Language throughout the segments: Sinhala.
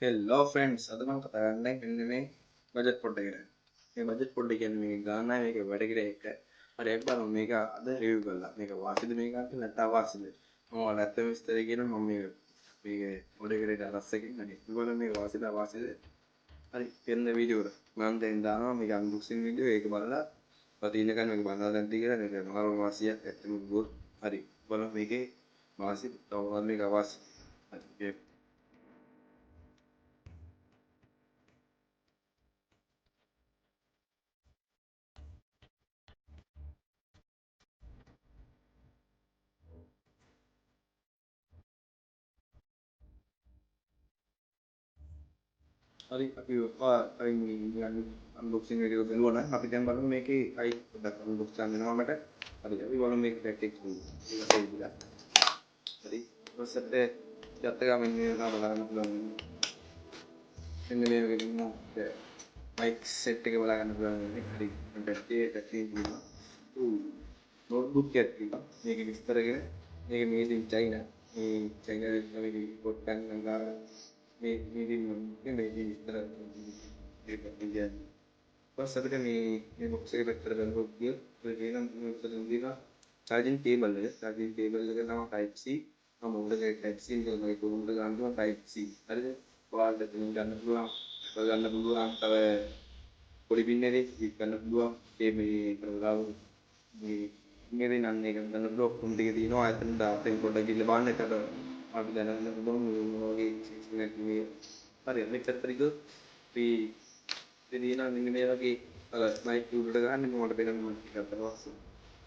හෙල්ලෝ ෆ්‍රෙන්ඩ්ස් අද මම කතා කරන්නේ මෙන්න මේ බජට් පොඩ් එක ගැන. මේ බජට් පොඩ් එක කියන්නේ මේක ගානයි මේක වැඩ කරේ එක. හරි අපි බලමු මේක අද රිවිව් කරලා. මේක වාසිද මේක අන්තිම නැත්නම් අවාසිද? මම ඔයාලට ඇත්තම විස්තරය කියනවා මම මේක පොඩ් එකට අරස් එකකින් හරි. මේගොල්ලෝ මේක වාසිද අවාසිද? හරි පෙන්න වීඩියෝ එක. මම දැන් දානවා මේක අන්බොක්සින් වීඩියෝ ඒක බලලා පතිනකන් මේක බලලා නැද්ද කියලා මේක මොනවා වාසියක් ඇත්තම ගොත්. හරි බලමු මේකේ වාසිද තවම මේක අවාසි. හරි හරි අපි කලින් නිකන් අන්බොක්සින් වීඩියෝ එක බලුවා නම් අපි දැන් බලමු මේකේ අයි පොඩ්ඩක් අන්බොක්ස් කරන්න වෙනවා මට. හරි අපි බලමු මේක පැකේජ් එක. හරි ඊපස්සට යත් එක මෙන්න මේක බලන්න පුළුවන්. මෙන්න මේක ඉන්න මයික් සෙට් එක බලා ගන්න පුළුවන්. හරි පැත්තේ තියෙනවා. නෝට්බුක් එකක් තියෙනවා. මේක විස්තර කරගෙන මේක මේඩ් ඉන් චයිනා. මේ චයිනා මේක ඉම්පෝට් කරන ගාන මේ මේක විස්තර ඒක කියන්නේ බස් අපිට මේ බොක්ස් එක පැත්තට බලපුවොත් කියොත් ඔය කියන මෙතන තියෙනවා charging cable එක. charging cable එක තමයි type C. මම උඩ type C එක මගේ උඩ ගන්නවා type C. හරිද? ඔයාලට ගන්න පුළුවන්. ගන්න පුළුවන් තව පොඩි පින් එකේ ගන්න පුළුවන්. මේ ගාව මේ ඉංග්‍රීසි නම් එක ගන්න පුළුවන්. උන් දෙක තියෙනවා. එතන දාපෙන් පොඩ්ඩක් ගිහලා බලන්න. එතකොට අපි දැනගන්න පුළුවන් මේ වගේ සිස්ටම් එකක් මේ හරි අනිත් පැත්තට ගියොත් අපි දෙදිනා මෙන්න මේ වගේ අර මයික් උඩට ගන්න මට පේනවා ටිකක් පස්සේ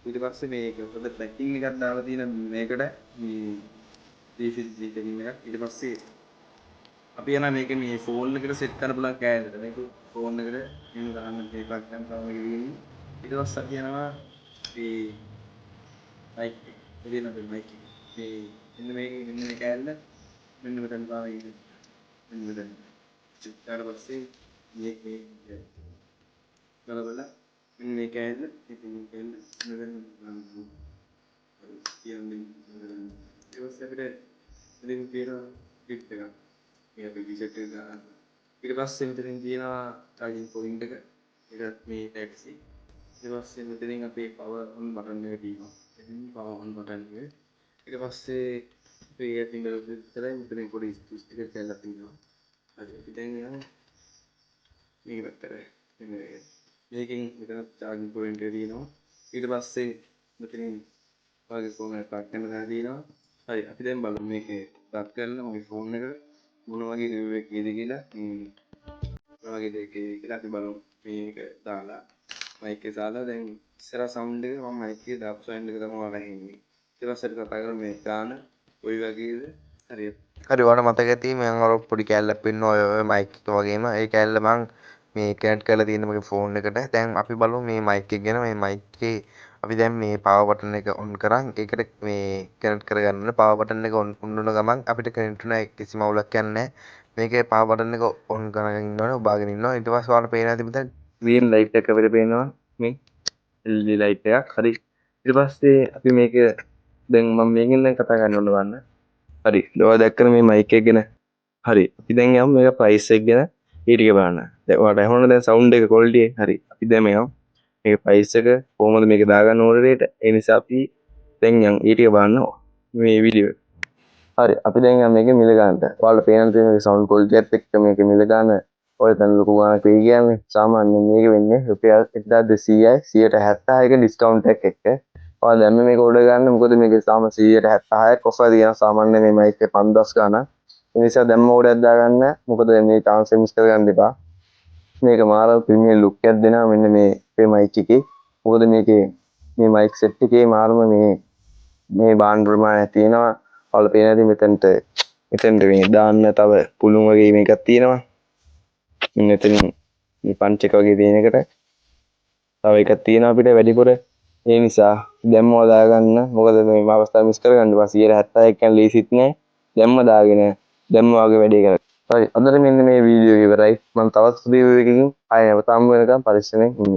ඊට පස්සේ මේක හොඳ පැකින් එකක් දාලා තියෙන මේකට මේ DVD දෙකින් එකක් ඊට පස්සේ අපි යන මේක මේ ෆෝන් එකට සෙට් කරන්න පුළුවන් කෑල්ලට මේක ෆෝන් එකට මෙන්න දාන්න මේකක් ගන්න තමයි මේක ඊට පස්සේ අපි යනවා මේ මයික් එක දෙන මයික් මේ මෙන්න මේ කෑල්ල මෙන්න මෙතන තමයි මෙන්න මෙතන ඊට පස්සේ මේ බලබල මෙන්න මේ කෑල්ල ඉතින් මේ කෑල්ල මෙතන කියන්නේ ඊට පස්සේ අපිට ඉතින් තියෙනවා කිට් එකක් මේ අපි ටී-ෂර්ට් එක ගන්න ඊට පස්සේ මෙතනින් තියෙනවා charging point එක ඒකත් මේ type C ඊට පස්සේ මෙතනින් අපේ power on button එක තියෙනවා එතනින් power on button එක ඊට පස්සේ මේ finger විතරයි මෙතනින් පොඩි ස්විච් එකක් කැල්ලක් තියෙනවා හරි අපි දැන් යනවා මේ පැත්තට මේකෙන් මෙතන charging point එක තියෙනවා ඊට පස්සේ මෙතනින් ඔයගේ ෆෝන් එක ප්ලග් කරන්න තැන තියෙනවා හරි අපි දැන් බලමු මේකේ ප්ලග් කරලා මගේ ෆෝන් එක මොන වගේ රිවිව් එකක් කියද කියලා මොන වගේ දෙයක් කියලා අපි බලමු මේක දාලා මයික් එක දාලා දැන් ඉස්සර සවුන්ඩ් එක මම මයික් එකේ දාපු සවුන්ඩ් එක තමයි ඔයාලා ඇහෙන්නේ ඊට පස්සේ අපි කතා කරමු මේ ගාන කොයි වගේද හරියට හරි ඔයාලට මතක ඇති මම අර පොඩි කෑල්ලක් පෙන්නුවා ඔය මයික් එක වගේම ඒ කෑල්ල මං මේ කනෙක්ට් කරලා තියෙන මගේ ෆෝන් එකට. දැන් අපි බලමු මේ මයික් එක ගැන. මේ මයික් එකේ අපි දැන් මේ පවර් බටන් එක ඔන් කරන් ඒකට මේ කනෙක්ට් කරගන්න ඕනේ. පවර් බටන් එක ඔන් වුණ ගමන් අපිට කනෙක්ට් වෙන කිසිම අවුලක් යන්නේ නැහැ. මේකේ පවර් බටන් එක ඔන් කරගෙන ඉන්න ඕනේ. ඔබාගෙන ඉන්නවා. ඊට පස්සේ ඔයාලට පේනවා ඇති මෙතන ග්‍රීන් ලයිට් එක අපිට පේනවා. මේ LED ලයිට් එකක්. හරි. ඊට පස්සේ අපි මේක දැන් මම මේකෙන් දැන් කතා කරන්න ඕන බලන්න. හරි ඔයා දැක්කන මේ මයික් එක ගැන හරි අපි දැන් යමු මේක ප්‍රයිස් එක ගැන ඒ ටික බලන්න දැන් ඔයාලට ඇහුණා දැන් සවුන්ඩ් එක ක්වොලිටි හරි අපි දැන් මේ යමු මේක ප්‍රයිස් එක කොහොමද මේක දාගන්න ඕන රේට ඒ නිසා අපි දැන් යන් ඒ ටික බලන්න මේ වීඩියෝ හරි අපි දැන් යමු මේක මිල ගන්නට ඔයාලට පේන තියෙන සවුන්ඩ් ක්වොලිටි එකත් එක්ක මේක මිල ගන්න ඔය තන ලොකු ගානක් වෙයි කියන්නේ සාමාන්‍යයෙන් මේක වෙන්නේ රුපියල් 1200යි 176ක ඩිස්කවුන්ට් එකක් එක්ක ඔයාලා දැන් මේක ඕඩර් ගන්න මොකද මේක සාමාන්‍ය 176ක් ඔෆර් තියෙනවා සාමාන්‍ය මේ මයික් එක 5000 ගාණක් ඒ නිසා දැන්ම ඕඩර් දාගන්න මොකද මේ chance එක මිස් කරගන්න එපා මේක මාර ප්‍රීමියම් ලුක් එකක් දෙනවා මෙන්න මේ මයික් එකේ මොකද මේකේ මේ මයික් සෙට් එකේ මාරම මේ බාන් ප්‍රමාණයක් තියෙනවා ඔයාලා පේන ඇති මෙතනට මේ දාන්න තව පුළුන් වගේ මේකක් තියෙනවා මෙන්න එතනින් මේ පන්ච් එක වගේ තියෙන එකට තව එකක් තියෙනවා අපිට වැඩිපුර ඒ නිසා දැම්ම දාගන්න මොකද මේ අවස්ථාව මිස් කරගන්න එපා 176 කියන්නේ ලීසිත් නෑ දැම්ම දාගෙන දැම්ම වගේ වැඩේ කරගන්න. හරි අදට මෙන්න මේ වීඩියෝ එක ඉවරයි. මම තවත් වීඩියෝ එකකින් ආයෙ නැවත හමු වෙනකම් පරිස්සමෙන් ඉන්න.